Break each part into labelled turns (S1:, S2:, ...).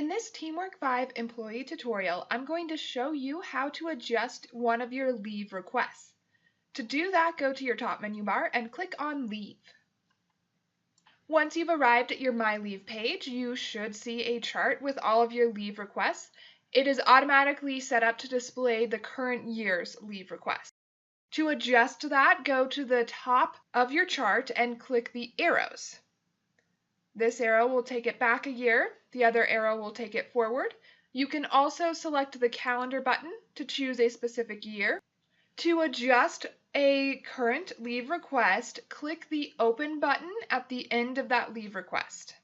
S1: In this Teamwork 5 employee tutorial, I'm going to show you how to adjust one of your leave requests. To do that, go to your top menu bar and click on Leave. Once you've arrived at your My Leave page, you should see a chart with all of your leave requests. It is automatically set up to display the current year's leave request. To adjust that, go to the top of your chart and click the arrows. This arrow will take it back a year, the other arrow will take it forward. You can also select the calendar button to choose a specific year. To adjust a current leave request, click the Open button at the end of that leave request.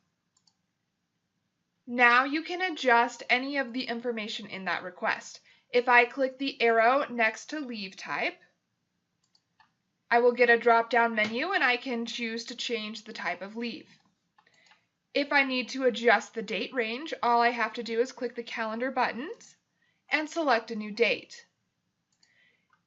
S1: Now you can adjust any of the information in that request. If I click the arrow next to Leave Type, I will get a drop-down menu and I can choose to change the type of leave. If I need to adjust the date range, all I have to do is click the calendar buttons and select a new date.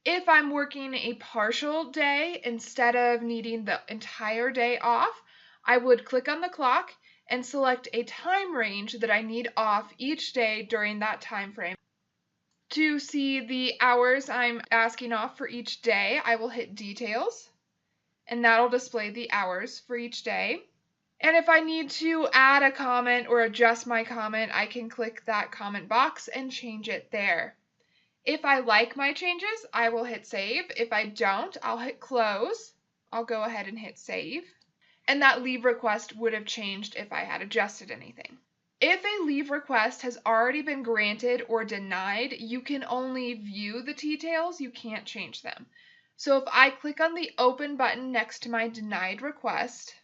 S1: If I'm working a partial day instead of needing the entire day off, I would click on the clock and select a time range that I need off each day during that time frame. To see the hours I'm asking off for each day, I will hit Details, and that'll display the hours for each day. And if I need to add a comment or adjust my comment, I can click that comment box and change it there. If I like my changes, I will hit Save. If I don't, I'll hit Close. I'll go ahead and hit Save. And that leave request would have changed if I had adjusted anything. If a leave request has already been granted or denied, you can only view the details, you can't change them. So if I click on the Open button next to my denied request,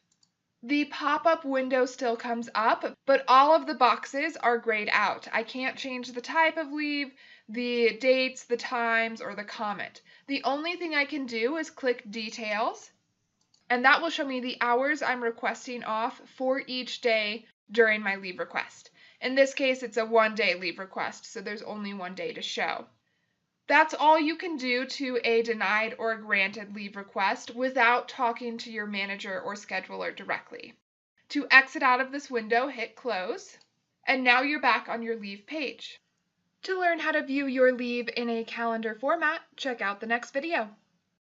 S1: the pop-up window still comes up, but all of the boxes are grayed out. I can't change the type of leave, the dates, the times, or the comment. The only thing I can do is click Details, and that will show me the hours I'm requesting off for each day during my leave request. In this case, it's a one-day leave request, so there's only one day to show. That's all you can do to a denied or granted leave request without talking to your manager or scheduler directly. To exit out of this window, hit Close, and now you're back on your leave page. To learn how to view your leave in a calendar format, check out the next video.